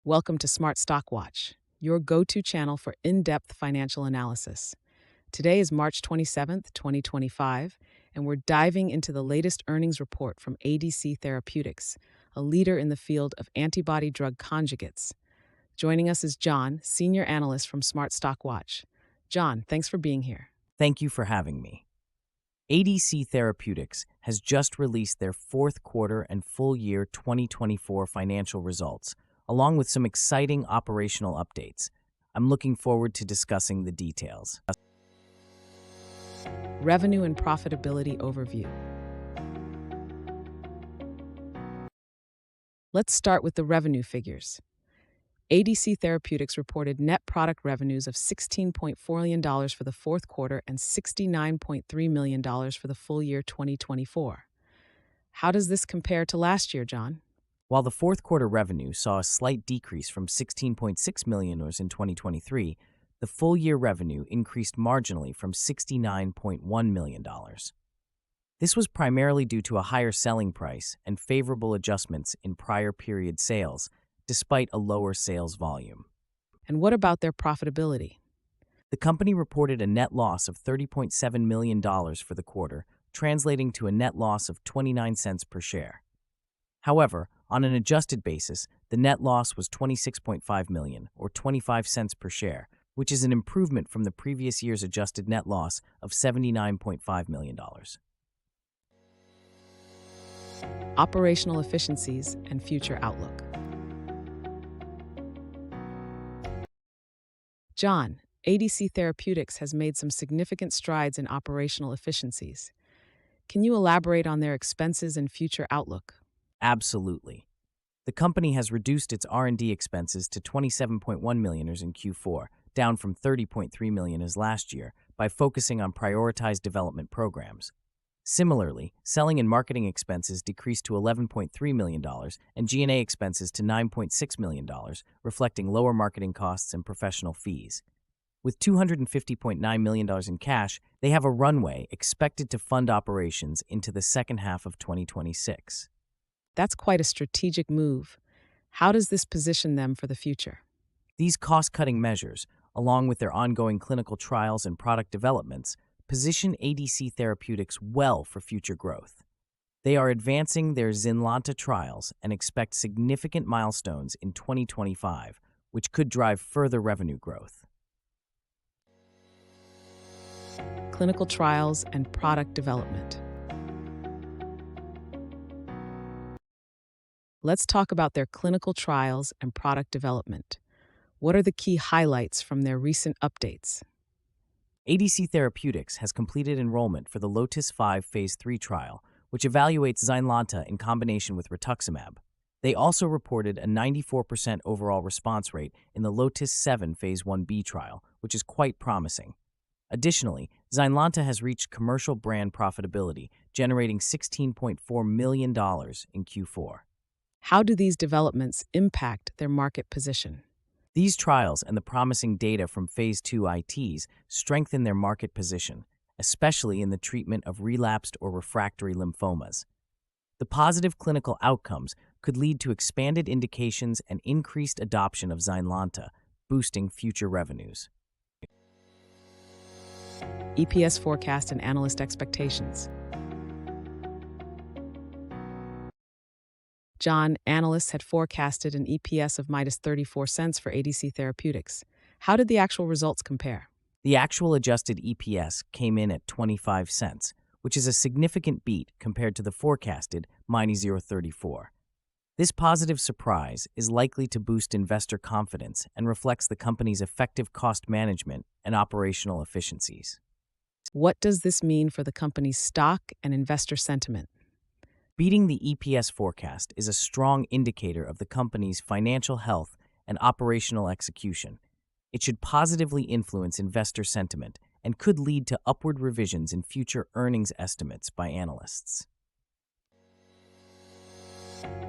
Welcome to Smart Stock Watch, your go-to channel for in-depth financial analysis. Today is March 27th, 2025, and we're diving into the latest earnings report from ADC Therapeutics, a leader in the field of antibody-drug conjugates. Joining us is John, senior analyst from Smart Stock Watch. John, thanks for being here. Thank you for having me. ADC Therapeutics has just released their fourth quarter and full year 2024 financial results, along with some exciting operational updates. I'm looking forward to discussing the details. Revenue and profitability overview. Let's start with the revenue figures. ADC Therapeutics reported net product revenues of $16.4 million for the fourth quarter and $69.3 million for the full year 2024. How does this compare to last year, John? While the fourth quarter revenue saw a slight decrease from $16.6 million in 2023, the full year revenue increased marginally from $69.1 million. This was primarily due to a higher selling price and favorable adjustments in prior period sales, despite a lower sales volume. And what about their profitability? The company reported a net loss of $30.7 million for the quarter, translating to a net loss of 29 cents per share. However, on an adjusted basis, the net loss was $26.5 million, or 25 cents per share, which is an improvement from the previous year's adjusted net loss of $79.5 million. Operational efficiencies and future outlook. John, ADC Therapeutics has made some significant strides in operational efficiencies. Can you elaborate on their expenses and future outlook? Absolutely. The company has reduced its R&D expenses to $27.1 million in Q4, down from $30.3 million as last year, by focusing on prioritized development programs. Similarly, selling and marketing expenses decreased to $11.3 million and G&A expenses to $9.6 million, reflecting lower marketing costs and professional fees. With $250.9 million in cash, they have a runway expected to fund operations into the second half of 2026. That's quite a strategic move. How does this position them for the future? These cost-cutting measures, along with their ongoing clinical trials and product developments, position ADC Therapeutics well for future growth. They are advancing their ZYNLONTA trials and expect significant milestones in 2025, which could drive further revenue growth. Clinical trials and product development. Let's talk about their clinical trials and product development. What are the key highlights from their recent updates? ADC Therapeutics has completed enrollment for the LOTIS-5 Phase 3 trial, which evaluates ZYNLONTA in combination with rituximab. They also reported a 94% overall response rate in the LOTIS-7 Phase 1b trial, which is quite promising. Additionally, ZYNLONTA has reached commercial brand profitability, generating $16.4 million in Q4. How do these developments impact their market position? These trials and the promising data from Phase 2 ITs strengthen their market position, especially in the treatment of relapsed or refractory lymphomas. The positive clinical outcomes could lead to expanded indications and increased adoption of ZYNLONTA, boosting future revenues. EPS forecast and analyst expectations. John, analysts had forecasted an EPS of minus 34 cents for ADC Therapeutics. How did the actual results compare? The actual adjusted EPS came in at 25 cents, which is a significant beat compared to the forecasted minus 0.34. This positive surprise is likely to boost investor confidence and reflects the company's effective cost management and operational efficiencies. What does this mean for the company's stock and investor sentiment? Beating the EPS forecast is a strong indicator of the company's financial health and operational execution. It should positively influence investor sentiment and could lead to upward revisions in future earnings estimates by analysts.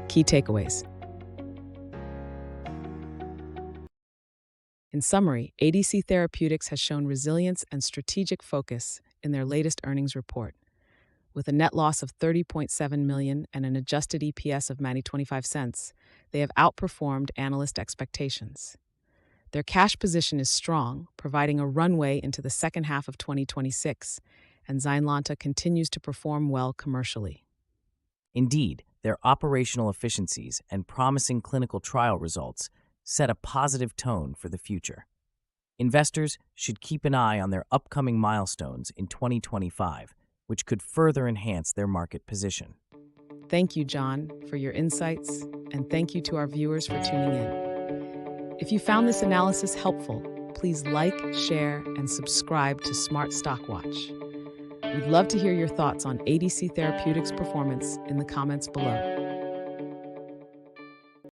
Key takeaways. In summary, ADC Therapeutics has shown resilience and strategic focus in their latest earnings report. With a net loss of 30.7 million and an adjusted EPS of 25 cents, they have outperformed analyst expectations. Their cash position is strong, providing a runway into the second half of 2026, and ZYNLONTA continues to perform well commercially. Indeed, their operational efficiencies and promising clinical trial results set a positive tone for the future. Investors should keep an eye on their upcoming milestones in 2025, which could further enhance their market position. Thank you, John, for your insights, and thank you to our viewers for tuning in. If you found this analysis helpful, please like, share, and subscribe to Smart Stock Watch. We'd love to hear your thoughts on ADC Therapeutics' performance in the comments below.